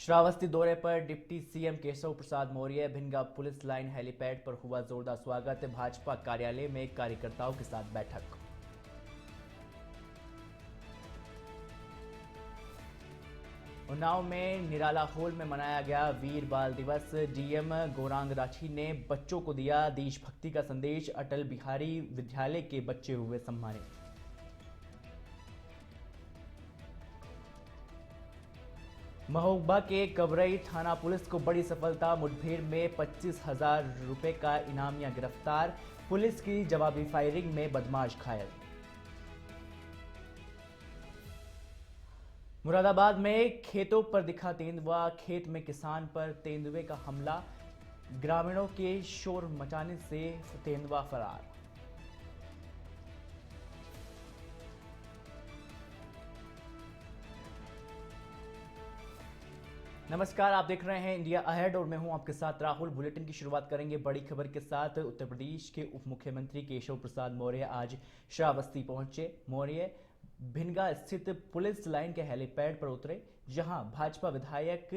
श्रावस्ती दौरे पर deputy CM Keshav Prasad Maurya. Bhinga police line helipad पर हुआ जोरदार स्वागत। भाजपा कार्यालय में कार्यकर्ताओं के साथ बैठक। उन्नाव में निराला हॉल में मनाया गया वीर बाल दिवस। डीएम गौरांग राठी ने बच्चों को दिया देशभक्ति का संदेश। अटल बिहारी विद्यालय के बच्चे हुए सम्मानित। महोबा के कबरई थाना पुलिस को बड़ी सफलता। मुठभेड़ में 25,000 रुपए का इनामिया गिरफ्तार। पुलिस की जवाबी फायरिंग में बदमाश घायल। मुरादाबाद में खेतों पर दिखा तेंदुआ। खेत में किसान पर तेंदुए का हमला। ग्रामीणों के शोर मचाने से तेंदुआ फरार। नमस्कार, आप देख रहे हैं इंडिया अहेड और मैं हूं आपके साथ राहुल। बुलेटिन की शुरुआत करेंगे बड़ी खबर के साथ। उत्तर प्रदेश के उप मुख्यमंत्री केशव प्रसाद मौर्य आज श्रावस्ती पहुंचे। मौर्य भिनगा स्थित पुलिस लाइन के हेलीपैड पर उतरे, जहां भाजपा विधायक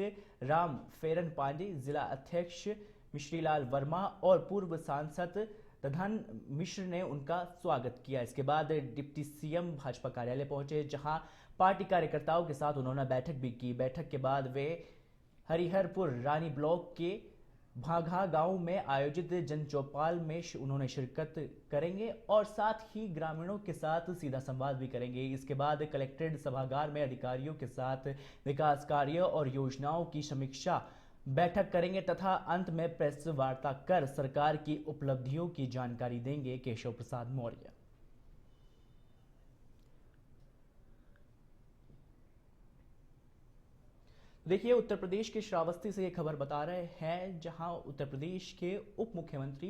राम फेरन पांडे, जिला अध्यक्ष मिश्रीलाल वर्मा और पूर्व सांसद तधन मिश्र ने उनका स्वागत किया। इसके बाद डिप्टी सीएम भाजपा कार्यालय पहुंचे, जहां पार्टी कार्यकर्ताओं के साथ उन्होंने बैठक भी की। बैठक के बाद वे हरिहरपुर रानी ब्लॉक के भागा गांव में आयोजित जन चौपाल में उन्होंने शिरकत करेंगे और साथ ही ग्रामीणों के साथ सीधा संवाद भी करेंगे। इसके बाद कलेक्ट्रेट सभागार में अधिकारियों के साथ विकास कार्य और योजनाओं की समीक्षा बैठक करेंगे तथा अंत में प्रेस वार्ता कर सरकार की उपलब्धियों की जानकारी देंगे केशव प्रसाद मौर्य। देखिए, उत्तर प्रदेश के श्रावस्ती से ये खबर बता रहे हैं, जहां उत्तर प्रदेश के उप मुख्यमंत्री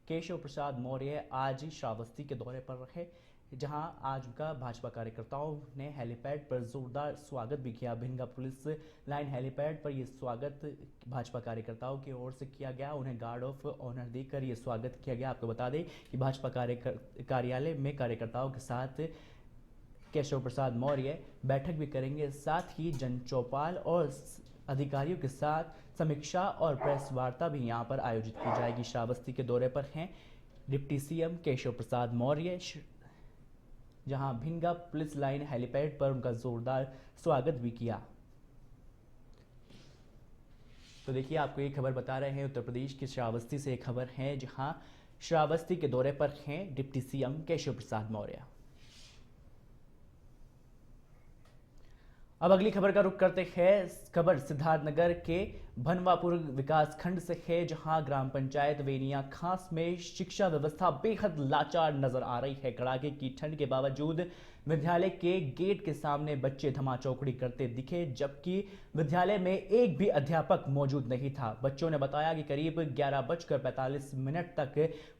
केशव प्रसाद मौर्य आज श्रावस्ती के दौरे पर रहे, जहां आज उनका भाजपा कार्यकर्ताओं ने हेलीपैड पर जोरदार स्वागत भी किया। भिनगा पुलिस लाइन हेलीपैड पर यह स्वागत भाजपा कार्यकर्ताओं की ओर से किया गया। उन्हें गार्ड ऑफ ऑनर देकर यह स्वागत किया गया। आपको बता दें कि भाजपा कार्यालय में कार्यकर्ताओं के साथ केशव प्रसाद मौर्य बैठक भी करेंगे। साथ ही जन चौपाल और अधिकारियों के साथ समीक्षा और प्रेस वार्ता भी यहां पर आयोजित की जाएगी। श्रावस्ती के दौरे पर हैं डिप्टी सीएम केशव प्रसाद मौर्य, जहां भिनगा पुलिस लाइन हेलीपैड पर उनका जोरदार स्वागत भी किया। तो देखिए, आपको ये खबर बता रहे हैं उत्तर प्रदेश के श्रावस्ती से एक खबर है, जहां श्रावस्ती के दौरे पर हैं डिप्टी सीएम केशव प्रसाद मौर्य। अब अगली खबर का रुख करते हैं। खबर सिद्धार्थनगर के भनवापुर विकास खंड से है, जहां ग्राम पंचायत वेनिया खास में शिक्षा व्यवस्था बेहद लाचार नजर आ रही है। कड़ाके की ठंड के बावजूद विद्यालय के गेट के सामने बच्चे धमाचौकड़ी करते दिखे, जबकि विद्यालय में एक भी अध्यापक मौजूद नहीं था। बच्चों ने बताया कि करीब 11:45 तक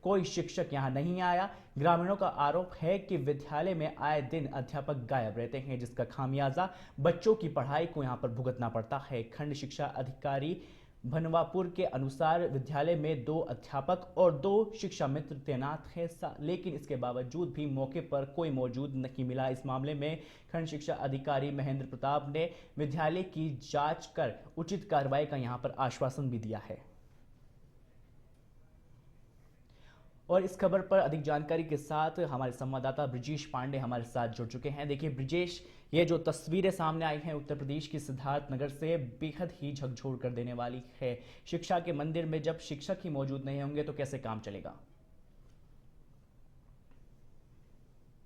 कोई शिक्षक यहां नहीं आया। ग्रामीणों का आरोप है कि विद्यालय में आए दिन अध्यापक गायब रहते हैं, जिसका खामियाजा बच्चों की पढ़ाई को यहां पर भुगतना पड़ता है। खंड शिक्षा अधिकारी भनवापुर के अनुसार विद्यालय में 2 अध्यापक और 2 शिक्षा मित्र तैनात हैं, लेकिन इसके बावजूद भी मौके पर कोई मौजूद नहीं मिला। इस मामले में खंड शिक्षा अधिकारी महेंद्र प्रताप ने विद्यालय की जांच कर उचित कार्रवाई का यहां पर आश्वासन भी दिया है। और इस खबर पर अधिक जानकारी के साथ हमारे संवाददाता ब्रिजेश पांडे हमारे साथ जुड़ चुके हैं। देखिए ब्रिजेश, ये जो तस्वीरें सामने आई हैं उत्तर प्रदेश की सिद्धार्थनगर से, बेहद ही झकझोर कर देने वाली है। शिक्षा के मंदिर में जब शिक्षक ही मौजूद नहीं होंगे तो कैसे काम चलेगा?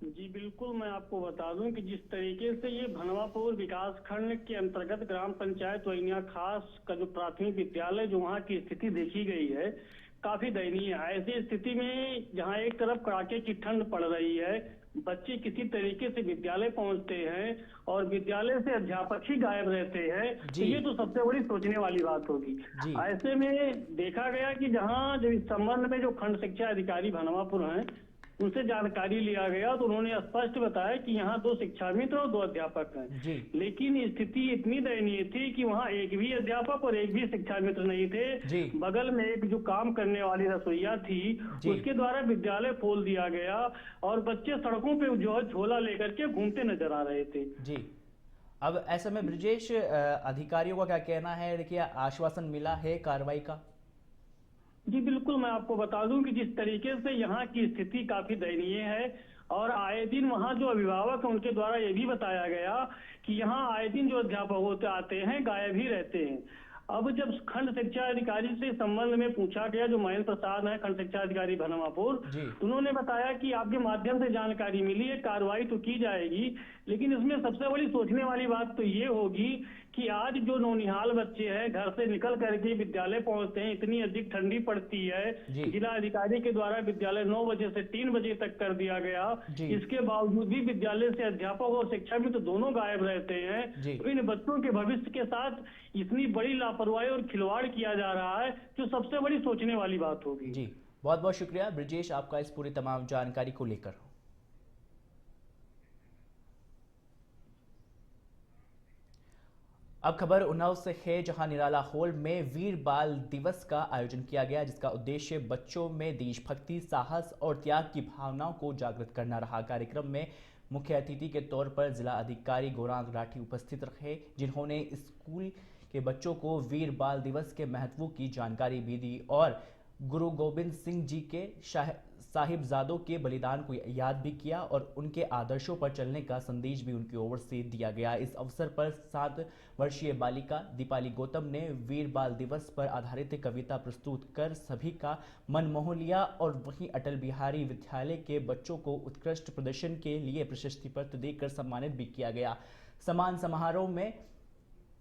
जी बिल्कुल, मैं आपको बता दूं कि जिस तरीके से ये भनवापुर विकास खंड के अंतर्गत ग्राम पंचायत वैनिया खास का जो प्राथमिक विद्यालय, जो वहाँ की स्थिति देखी गई है, काफी दयनीय है। ऐसी स्थिति में जहाँ एक तरफ कड़ाके की ठंड पड़ रही है, बच्चे किसी तरीके से विद्यालय पहुंचते हैं और विद्यालय से अध्यापक ही गायब रहते हैं, तो ये तो सबसे बड़ी सोचने वाली बात होगी। ऐसे में देखा गया कि जहाँ जो इस संबंध में जो खंड शिक्षा अधिकारी भनवापुर हैं, उनसे जानकारी लिया गया तो उन्होंने स्पष्ट बताया कि यहाँ 2 शिक्षा मित्र और 2 अध्यापक हैं, लेकिन स्थिति इतनी दयनीय थी कि वहाँ एक भी अध्यापक और एक भी शिक्षा मित्र नहीं थे। बगल में एक जो काम करने वाली रसोईया थी, उसके द्वारा विद्यालय खोल दिया गया और बच्चे सड़कों पे जो है झोला लेकर के घूमते नजर आ रहे थे। अब ऐसे में ब्रिजेश, अधिकारियों का क्या कहना है? देखिए, आश्वासन मिला है कार्रवाई का? जी बिल्कुल, मैं आपको बता दूं कि जिस तरीके से यहाँ की स्थिति काफी दयनीय है और आए दिन वहाँ जो अभिभावक हैं उनके द्वारा ये भी बताया गया कि यहाँ आए दिन जो अध्यापक होते आते हैं गायब ही रहते हैं। अब जब खंड शिक्षा अधिकारी से संबंध में पूछा गया, जो महेंद्र प्रसाद है खंड शिक्षा अधिकारी भनवापुर, जी। तो उन्होंने बताया कि आपके माध्यम से जानकारी मिली है, कार्रवाई तो की जाएगी, लेकिन इसमें सबसे बड़ी सोचने वाली बात तो ये होगी कि आज जो नौनिहाल बच्चे हैं घर से निकल करके विद्यालय पहुंचते हैं, इतनी अधिक ठंडी पड़ती है, जी। जिला अधिकारी के द्वारा विद्यालय 9 बजे से 3 बजे तक कर दिया गया, जी। इसके बावजूद भी विद्यालय से अध्यापक और शिक्षा मित्र दोनों गायब रहते हैं। तो इन बच्चों के भविष्य के साथ इतनी बड़ी लापरवाही और खिलवाड़ किया जा रहा है, जो सबसे बड़ी सोचने वाली बात होगी। जी, बहुत बहुत शुक्रिया ब्रिजेश आपका इस पूरी तमाम जानकारी को लेकर। अब खबर उन्नाव से है, जहां निराला हॉल में वीर बाल दिवस का आयोजन किया गया, जिसका उद्देश्य बच्चों में देशभक्ति, साहस और त्याग की भावनाओं को जागृत करना रहा। कार्यक्रम में मुख्य अतिथि के तौर पर जिला अधिकारी गौरांग राठी उपस्थित रहे, जिन्होंने स्कूल के बच्चों को वीर बाल दिवस के महत्व की जानकारी भी दी और गुरु गोबिंद सिंह जी के साहिबजादों के बलिदान को याद भी किया और उनके आदर्शों पर चलने का संदेश भी उनकी ओर से दिया गया। इस अवसर पर 7 वर्षीय बालिका दीपाली गौतम ने वीर बाल दिवस पर आधारित कविता प्रस्तुत कर सभी का मन मोह लिया और वहीं अटल बिहारी विद्यालय के बच्चों को उत्कृष्ट प्रदर्शन के लिए प्रशस्ति पत्र देकर सम्मानित भी किया गया। सम्मान समारोह में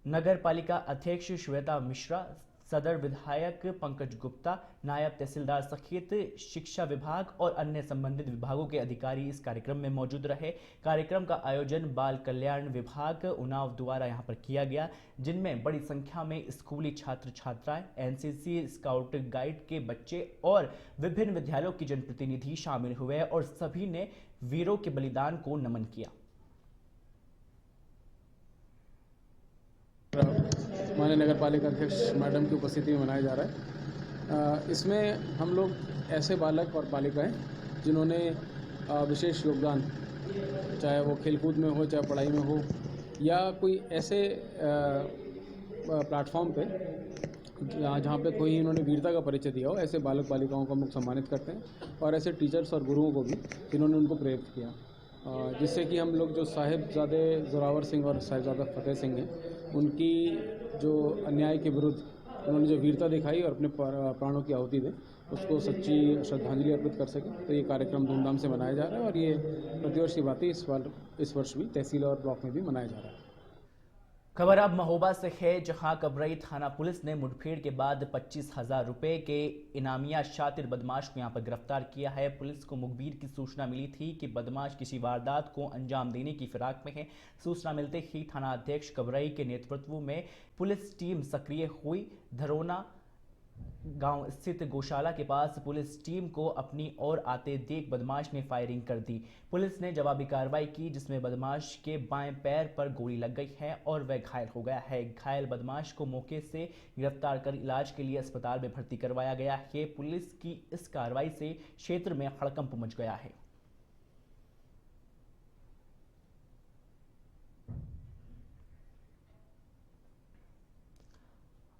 नगर पालिका अध्यक्ष श्वेता मिश्रा, सदर विधायक पंकज गुप्ता, नायब तहसीलदार सहित शिक्षा विभाग और अन्य संबंधित विभागों के अधिकारी इस कार्यक्रम में मौजूद रहे। कार्यक्रम का आयोजन बाल कल्याण विभाग उन्नाव द्वारा यहां पर किया गया, जिनमें बड़ी संख्या में स्कूली छात्र छात्राएं, एनसीसी, स्काउट गाइड के बच्चे और विभिन्न विद्यालयों के जनप्रतिनिधि शामिल हुए और सभी ने वीरों के बलिदान को नमन किया। माननीय नगर पालिका अध्यक्ष मैडम की उपस्थिति में मनाया जा रहा है। इसमें हम लोग ऐसे बालक और बालिकाएं जिन्होंने विशेष योगदान, चाहे वो खेलकूद में हो, चाहे पढ़ाई में हो, या कोई ऐसे प्लेटफॉर्म पे जहाँ पे कोई इन्होंने वीरता का परिचय दिया हो, ऐसे बालक बालिकाओं को हम लोग सम्मानित करते हैं और ऐसे टीचर्स और गुरुओं को भी जिन्होंने उनको प्रेरित किया, जिससे कि हम लोग जो साहिबजादे जोरावर सिंह और साहिबजादा फतेह सिंह हैं, उनकी जो अन्याय के विरुद्ध उन्होंने जो वीरता दिखाई और अपने प्राणों की आहुति दी, उसको सच्ची श्रद्धांजलि अर्पित कर सके। तो ये कार्यक्रम धूमधाम से मनाया जा रहा है और ये प्रतिवर्ष की बात है, इस वर्ष भी तहसील और ब्लॉक में भी मनाया जा रहा है। खबर अब महोबा से है, जहां कबरई थाना पुलिस ने मुठभेड़ के बाद 25,000 रुपए के इनामिया शातिर बदमाश को यहां पर गिरफ्तार किया है। पुलिस को मुखबिर की सूचना मिली थी कि बदमाश किसी वारदात को अंजाम देने की फिराक में है। सूचना मिलते ही थाना अध्यक्ष कबरई के नेतृत्व में पुलिस टीम सक्रिय हुई। धरोना गांव स्थित गौशाला के पास पुलिस टीम को अपनी ओर आते देख बदमाश ने फायरिंग कर दी। पुलिस ने जवाबी कार्रवाई की, जिसमें बदमाश के बाएं पैर पर गोली लग गई है और वह घायल हो गया है। घायल बदमाश को मौके से गिरफ्तार कर इलाज के लिए अस्पताल में भर्ती करवाया गया है। पुलिस की इस कार्रवाई से क्षेत्र में हड़कंप मच गया है।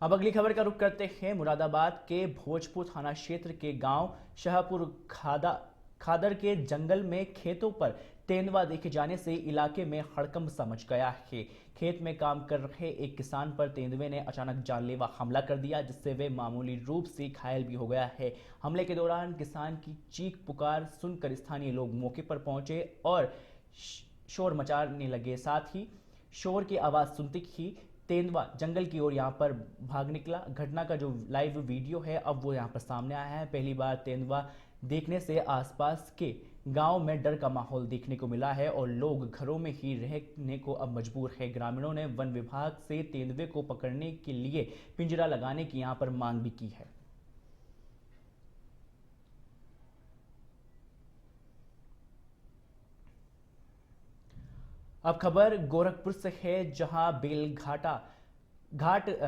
अब अगली खबर का रुख करते हैं मुरादाबाद के भोजपुर थाना क्षेत्र के गांव शाहपुर खादर के जंगल में खेतों पर तेंदुआ देखे जाने से इलाके में हड़कंप सा मच गया है। खेत में काम कर रहे एक किसान पर तेंदुए ने अचानक जानलेवा हमला कर दिया, जिससे वे मामूली रूप से घायल भी हो गया है। हमले के दौरान किसान की चीख पुकार सुनकर स्थानीय लोग मौके पर पहुंचे और शोर मचाने लगे। साथ ही शोर की आवाज सुनते ही तेंदुआ जंगल की ओर यहां पर भाग निकला। घटना का जो लाइव वीडियो है अब वो यहां पर सामने आया है। पहली बार तेंदुआ देखने से आसपास के गांव में डर का माहौल देखने को मिला है और लोग घरों में ही रहने को अब मजबूर है। ग्रामीणों ने वन विभाग से तेंदुए को पकड़ने के लिए पिंजरा लगाने की यहां पर मांग भी की है। अब खबर गोरखपुर से है, जहां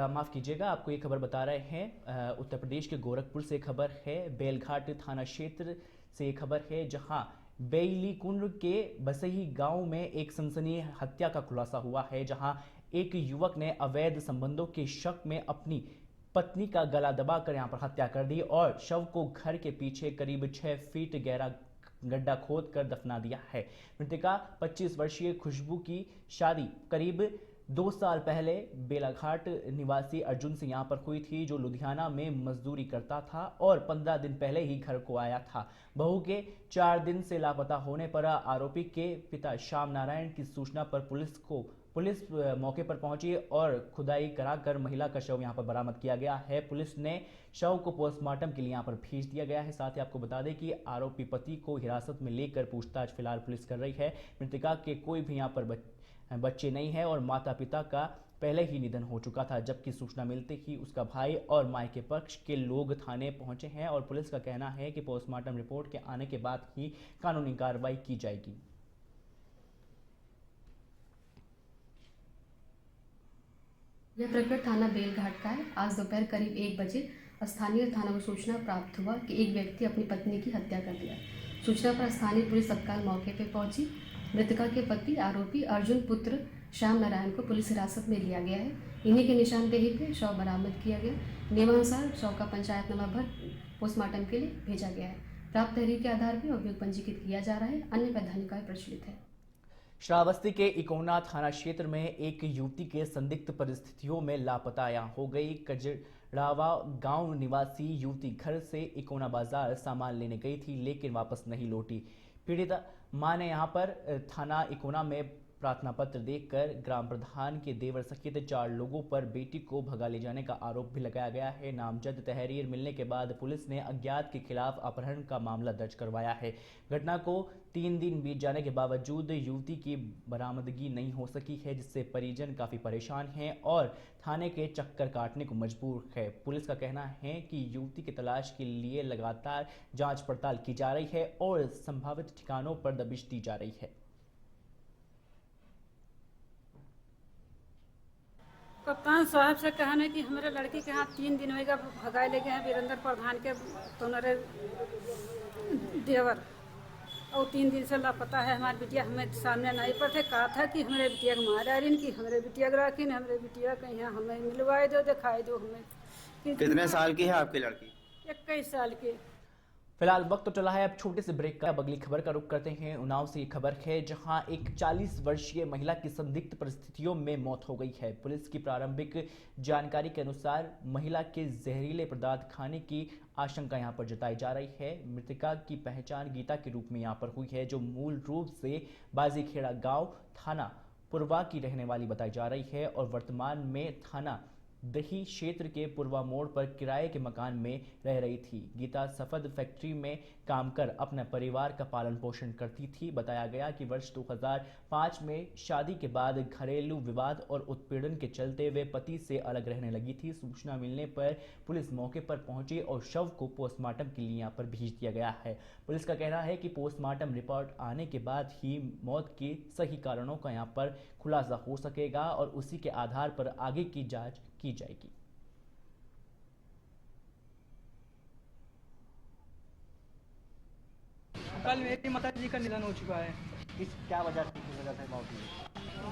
माफ कीजिएगा, आपको ये खबर बता रहे हैं उत्तर प्रदेश के गोरखपुर से खबर है। बेलघाट थाना क्षेत्र से खबर है, जहां बेईलीकुंड के बसही गांव में एक सनसनीखेज हत्या का खुलासा हुआ है, जहां एक युवक ने अवैध संबंधों के शक में अपनी पत्नी का गला दबाकर यहां पर हत्या कर दी और शव को घर के पीछे करीब 6 फीट गहरा गड्ढा खोद कर दफना दिया है। मृतका 25 वर्षीय खुशबू की शादी करीब 2 साल पहले बेलाघाट निवासी अर्जुन से यहां पर हुई थी, जो लुधियाना में मजदूरी करता था और 15 दिन पहले ही घर को आया था। बहू के 4 दिन से लापता होने पर आरोपी के पिता श्याम नारायण की सूचना पर पुलिस मौके पर पहुंची और खुदाई कराकर महिला का शव यहां पर बरामद किया गया है। पुलिस ने शव को पोस्टमार्टम के लिए यहां पर भेज दिया गया है। साथ ही आपको बता दें कि आरोपी पति को हिरासत में लेकर पूछताछ फिलहाल पुलिस कर रही है। मृतका के कोई भी यहां पर बच्चे नहीं है और माता पिता का पहले ही निधन हो चुका था, जबकि सूचना मिलते ही उसका भाई और मायके पक्ष के लोग थाने पहुंचे हैं और पुलिस का कहना है कि पोस्टमार्टम रिपोर्ट के आने के बाद ही कानूनी कार्रवाई की जाएगी। यह प्रकरण थाना बेलघाट का है। आज दोपहर करीब 1 बजे स्थानीय थाना को सूचना प्राप्त हुआ कि एक व्यक्ति अपनी पत्नी की हत्या कर दिया। सूचना पर स्थानीय पुलिस तत्काल मौके पर पहुंची। मृतका के पति आरोपी अर्जुन पुत्र श्याम नारायण को पुलिस हिरासत में लिया गया है। इन्हीं की निशानदेही पर शव बरामद किया गया। नियमानुसार शव का पंचायत नंबर भर पोस्टमार्टम के लिए भेजा गया है। प्राप्त तहरीर के आधार पर अभियोग पंजीकृत किया जा रहा है। अन्य वैधानिक कार्य प्रचलित है। श्रावस्ती के इकोना थाना क्षेत्र में एक युवती के संदिग्ध परिस्थितियों में लापता हो गई। कजड़ावा गांव निवासी युवती घर से इकोना बाजार सामान लेने गई थी, लेकिन वापस नहीं लौटी। पीड़िता मां ने यहां पर थाना इकोना में प्रार्थना पत्र देकर ग्राम प्रधान के देवर सहित 4 लोगों पर बेटी को भगा ले जाने का आरोप भी लगाया गया है। नामजद तहरीर मिलने के बाद पुलिस ने अज्ञात के खिलाफ अपहरण का मामला दर्ज करवाया है। घटना को 3 दिन बीत जाने के बावजूद युवती की बरामदगी नहीं हो सकी है, जिससे परिजन काफी परेशान हैं और थाने के चक्कर काटने को मजबूर है। पुलिस का कहना है कि युवती की तलाश के लिए लगातार जांच पड़ताल की जा रही है और संभावित ठिकानों पर दबिश दी जा रही है। कप्तान साहब से कहना है कि हमारे लड़की के हाथ 3 दिन होगा भगाए ले गए हैं वीरेंद्र प्रधान के तोनरे देवर, और 3 दिन से लापता है। हमारी बिटिया हमें सामने नहीं पड़ते, कहा था कि हमारे बिटिया को मारा रही कि हमारे बिटिया को राखी हमारे बिटिया कहीं यहाँ हमें मिलवाए दो, दिखाई दो हमें। कितने साल की है आपकी लड़की? 21 साल की। फिलहाल वक्त तो चला है अब छोटे से ब्रेक का। अब अगली खबर का रुख करते हैं। उन्नाव से ये खबर है, जहां एक 40 वर्षीय महिला की संदिग्ध परिस्थितियों में मौत हो गई है। पुलिस की प्रारंभिक जानकारी के अनुसार महिला के जहरीले पदार्थ खाने की आशंका यहां पर जताई जा रही है। मृतका की पहचान गीता के रूप में यहां पर हुई है, जो मूल रूप से बाजीखेड़ा गांव थाना पुरवा की रहने वाली बताई जा रही है और वर्तमान में थाना दही क्षेत्र के पूर्वा मोड़ पर किराए के मकान में रह रही थी। गीता सफद फैक्ट्री में काम कर अपने परिवार का पालन पोषण करती थी। बताया गया कि वर्ष 2005 में शादी के बाद घरेलू विवाद और उत्पीड़न के चलते वे पति से अलग रहने लगी थी। सूचना मिलने पर पुलिस मौके पर पहुंची और शव को पोस्टमार्टम के लिए यहां पर भेज दिया गया है। पुलिस का कहना है कि पोस्टमार्टम रिपोर्ट आने के बाद ही मौत के सही कारणों का यहां पर खुलासा हो सकेगा और उसी के आधार पर आगे की जांच की जाएगी। कल मेरी माता जी का निधन हो चुका है। क्या वजह से मौत हुई?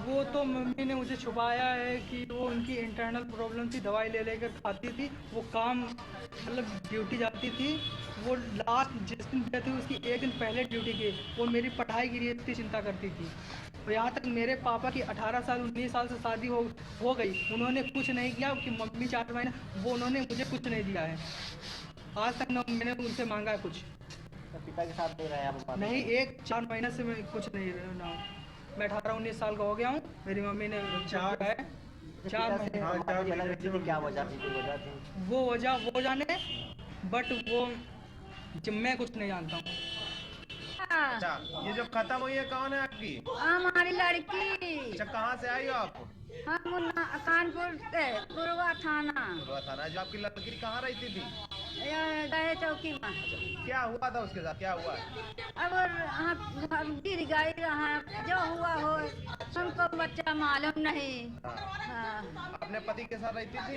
वो तो मम्मी ने मुझे छुपाया है कि वो उनकी इंटरनल प्रॉब्लम थी, दवाई ले लेकर खाती थी। वो काम मतलब ड्यूटी जाती थी। वो लास्ट जिस दिन गई थी उसकी 1 दिन पहले ड्यूटी की। वो मेरी पढ़ाई की लिए इतनी चिंता करती थी। और यहाँ तक मेरे पापा की 18 साल 19 साल से शादी हो गई, उन्होंने कुछ नहीं किया कि मम्मी 4 महीने वो उन्होंने मुझे कुछ नहीं दिया है। आज तक न मैंने उनसे मांगा है कुछ। पिता के साथ रहे आप? नहीं, 4 महीने से मैं कुछ नहीं रहा हूँ। मैं 18-19 साल का हो गया हूँ। मेरी मम्मी ने 4 महीने। क्या वजह थी? वो जाने, बट वो मैं कुछ नहीं जानता हूँ। अच्छा, ये जो खत्म हुई है कौन है आपकी? हमारी लड़की। अच्छा, कहाँ से आई हो आप? हम कानपुर से पूर्वा थाना। जो आपकी लड़की कहाँ रहती थी? गए चौकी में। क्या हुआ था उसके साथ? क्या हुआ? अब गिर गई, जो हुआ हो हमको बच्चा मालूम नहीं। हाँ। अपने पति के साथ रहती थी?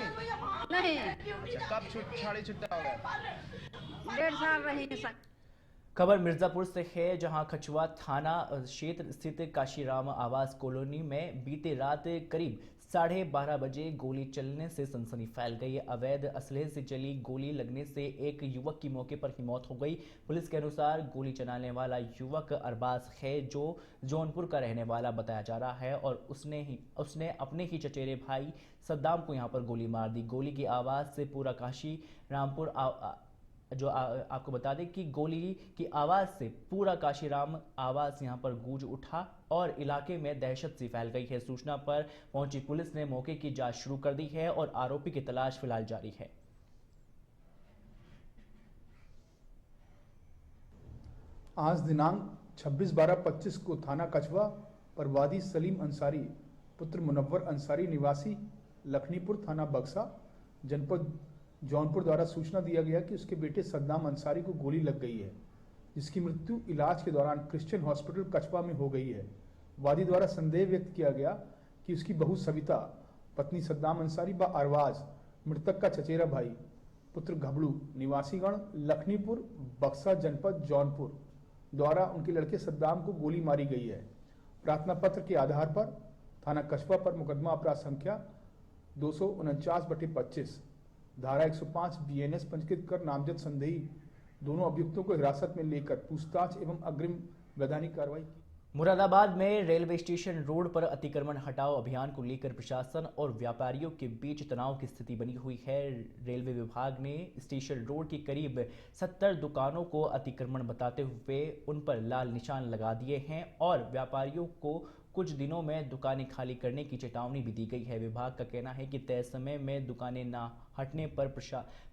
नहीं। अच्छा, कब छाड़ी छुट्टा हो गया? 1.5 साल रही। खबर मिर्जापुर से है, जहां खचुआ थाना क्षेत्र स्थित काशीराम आवास कॉलोनी में बीते रात करीब 12:30 बजे गोली चलने से सनसनी फैल गई। अवैध असलहे से चली गोली लगने से एक युवक की मौके पर ही मौत हो गई। पुलिस के अनुसार गोली चलाने वाला युवक अरबाज है, जो जौनपुर का रहने वाला बताया जा रहा है और उसने अपने ही चचेरे भाई सद्दाम को यहां पर गोली मार दी। गोली की आवाज़ से पूरा काशी रामपुर आपको बता दें कि गोली की आवाज़ से पूरा काशीराम आवास यहां पर गूंज उठा और इलाके में दहशत सी फैल गई है। सूचना पर पहुंची पुलिस ने मौके की जांच शुरू कर दी है और आरोपी की तलाश फिलहाल जारी है। आज दिनांक 26/12/25 को थाना कछवा पर वादी सलीम अंसारी पुत्र मुनव्वर अंसारी निवासी लखनीपुर थाना बक्सा जनपद जौनपुर द्वारा सूचना दिया गया कि उसके बेटे सद्दाम अंसारी को गोली लग गई है, जिसकी मृत्यु इलाज के दौरान क्रिश्चियन हॉस्पिटल कछवा में हो गई है। वादी द्वारा संदेह व्यक्त किया गया कि उसकी बहू सविता, पत्नी सद्दाम अंसारी व अरवाज, मृतक का चचेरा भाई पुत्र घबड़ू निवासीगण लखनीपुर बक्सा जनपद जौनपुर द्वारा उनके लड़के सद्दाम को गोली मारी गई है। प्रार्थना पत्र के आधार पर थाना कछवा पर मुकदमा अपराध संख्या 249/25 धारा 105 BNS पंजीकृत कर नामजद संदेही दोनों अभियुक्तों को हिरासत में लेकर पूछताछ एवं अग्रिम वैधानिक कार्रवाई की। मुरादाबाद में रेलवे स्टेशन रोड पर अतिक्रमण हटाओ अभियान को लेकर प्रशासन और व्यापारियों के बीच तनाव की स्थिति बनी हुई है। रेलवे विभाग ने स्टेशन रोड की करीब 70 दुकानों को अतिक्रमण बताते हुए उन पर लाल निशान लगा दिए हैं और व्यापारियों को कुछ दिनों में दुकानें खाली करने की चेतावनी भी दी गई है। विभाग का कहना है कि तय समय में दुकानें ना हटने पर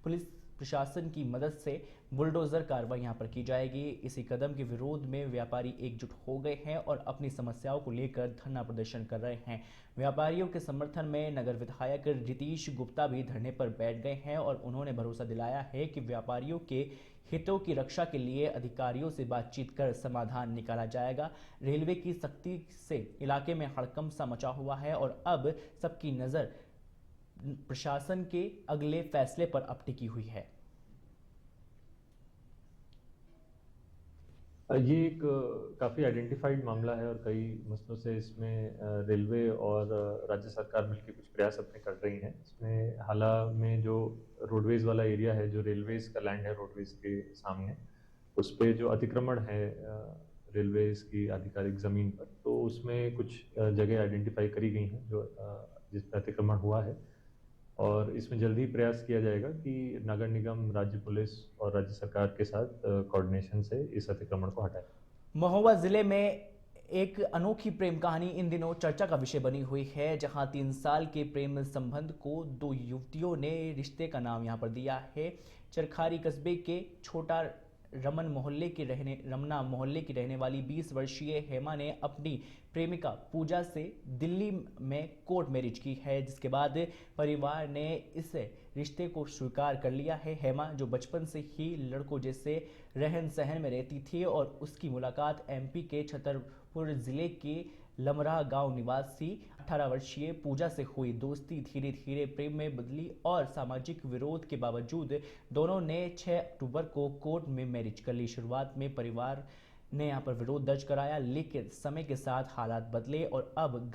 पुलिस प्रशासन की मदद से बुलडोजर कार्रवाई यहां पर की जाएगी। इसी कदम के विरोध में व्यापारी एकजुट हो गए हैं और अपनी समस्याओं को लेकर धरना प्रदर्शन कर रहे हैं। व्यापारियों के समर्थन में नगर विधायक रितीश गुप्ता भी धरने पर बैठ गए हैं और उन्होंने भरोसा दिलाया है कि व्यापारियों के हितों की रक्षा के लिए अधिकारियों से बातचीत कर समाधान निकाला जाएगा। रेलवे की सख्ती से इलाके में हड़कंप सा मचा हुआ है और अब सबकी नजर प्रशासन के अगले फैसले पर अब टिकी हुई है। ये एक काफ़ी आइडेंटिफाइड मामला है और कई मसलों से इसमें रेलवे और राज्य सरकार मिलकर कुछ प्रयास अपने कर रही हैं। इसमें हाल में जो रोडवेज़ वाला एरिया है, जो रेलवेज़ का लैंड है रोडवेज़ के सामने, उस पर जो अतिक्रमण है रेलवेज़ की आधिकारिक ज़मीन पर, तो उसमें कुछ जगह आइडेंटिफाई करी गई हैं जो जिस पर अतिक्रमण हुआ है और इसमें जल्दी प्रयास किया जाएगा कि नगर निगम, राज्य पुलिस और राज्य सरकार के साथ कोऑर्डिनेशन से इस अतिक्रमण को हटाए। महोबा जिले में एक अनोखी प्रेम कहानी इन दिनों चर्चा का विषय बनी हुई है, जहां 3 साल के प्रेम संबंध को 2 युवतियों ने रिश्ते का नाम यहां पर दिया है। चरखारी कस्बे के छोटा रमना मोहल्ले की रहने वाली 20 वर्षीय हेमा ने अपनी प्रेमिका पूजा से दिल्ली में कोर्ट मैरिज की है, जिसके बाद परिवार ने इस रिश्ते को स्वीकार कर लिया है। हेमा, जो बचपन से ही लड़कों जैसे रहन सहन में रहती थी और उसकी मुलाकात MP के छतरपुर जिले के लमरा गांव निवासी 18 वर्षीय पूजा से हुई। दोस्ती धीरे धीरे प्रेम में बदली और सामाजिक विरोध के बावजूद दोनों ने 6 अक्टूबर को कोर्ट में मैरिज कर ली। शुरुआत में परिवार ने यहाँ पर विरोध दर्ज कराया, लेकिन समय के साथ हालात बदले और अब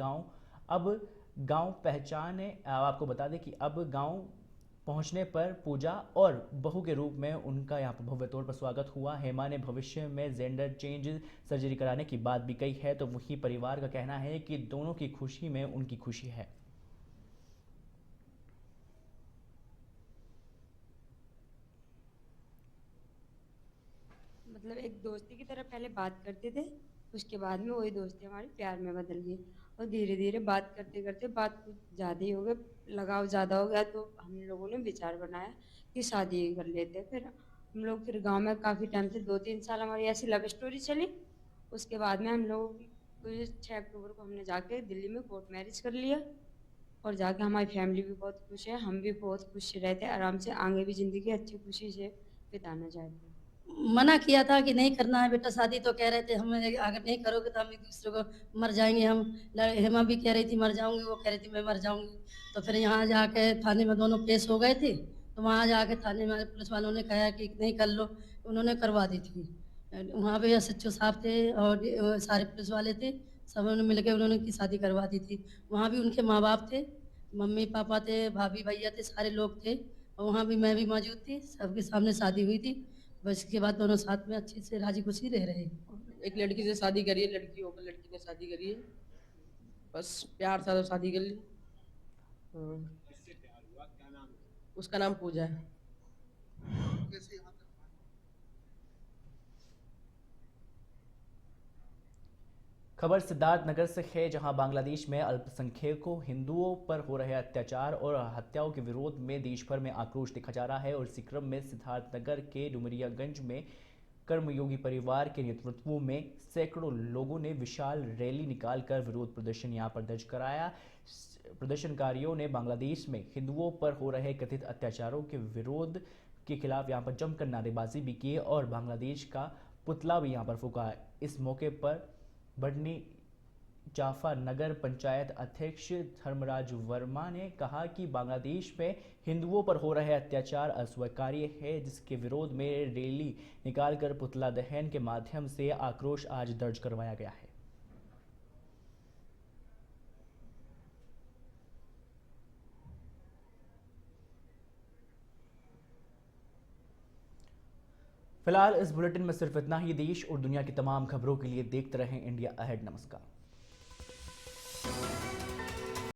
गांव पहचाने आपको बता दें कि अब गांव पहुंचने पर पूजा और बहू के रूप में उनका यहाँ पर भव्य तौर पर स्वागत हुआ। हेमा ने भविष्य में जेंडर चेंज सर्जरी कराने की बात भी कही है, तो वही परिवार का कहना है कि दोनों की खुशी में उनकी खुशी है। मतलब एक दोस्ती की तरह पहले बात करते थे, उसके बाद में वही दोस्ती हमारी प्यार में बदल गई और धीरे धीरे बात करते करते बात कुछ ज़्यादा ही हो गया, लगाव ज़्यादा हो गया, तो हम लोगों ने विचार बनाया कि शादी कर लेते। फिर हम लोग गांव में काफ़ी टाइम से 2-3 साल हमारी ऐसी लव स्टोरी चली। उसके बाद में हम लोग 6 अक्टूबर को हमने जाके दिल्ली में कोर्ट मैरिज कर लिया और जाके हमारी फैमिली भी बहुत खुश है, हम भी बहुत खुश रहते, आराम से आगे भी ज़िंदगी अच्छी खुशी से बिताना चाहते हैं। मना किया था कि नहीं करना है बेटा शादी, तो कह रहे थे हम अगर नहीं करोगे तो हम एक दूसरे को मर जाएंगे। हेमा भी कह रही थी मर जाऊंगी, वो कह रही थी मैं मर जाऊंगी। तो फिर यहाँ जाके थाने में दोनों पेश हो गए थे, तो वहाँ जाके थाने में पुलिस वालों ने कहा कि नहीं कर लो, उन्होंने करवा दी थी वहाँ पे SHO साहब थे और सारे पुलिस वाले थे, सब उन्होंने मिलकर उन्होंने की शादी करवा दी थी। वहाँ भी उनके माँ बाप थे, मम्मी पापा थे, भाभी भैया थे, सारे लोग थे और वहाँ भी मैं भी मौजूद थी। सबके सामने शादी हुई थी। बस इसके बाद दोनों साथ में अच्छे से राजी खुशी रह रहे हैं। एक लड़की से शादी करी है, लड़की होकर लड़की ने शादी करी है, बस प्यार था तो शादी कर ली। उसका नाम पूजा है। खबर सिद्धार्थनगर से है, जहां बांग्लादेश में अल्पसंख्यकों हिंदुओं पर हो रहे अत्याचार और हत्याओं के विरोध में देश भर में आक्रोश देखा जा रहा है। और इसी क्रम में सिद्धार्थनगर के डुमरियागंज में कर्मयोगी परिवार के नेतृत्व में सैकड़ों लोगों ने विशाल रैली निकालकर विरोध प्रदर्शन यहां पर दर्ज कराया। प्रदर्शनकारियों ने बांग्लादेश में हिंदुओं पर हो रहे कथित अत्याचारों के विरोध के खिलाफ यहां पर जमकर नारेबाजी भी की और बांग्लादेश का पुतला भी यहां पर फूका। इस मौके पर बढ़नी जाफा नगर पंचायत अध्यक्ष धर्मराज वर्मा ने कहा कि बांग्लादेश में हिंदुओं पर हो रहे अत्याचार अस्वीकार्य है, जिसके विरोध में रैली निकालकर पुतला दहन के माध्यम से आक्रोश आज दर्ज करवाया गया है। फिलहाल इस बुलेटिन में सिर्फ इतना ही। देश और दुनिया की तमाम खबरों के लिए देखते रहें इंडिया अहेड। नमस्कार।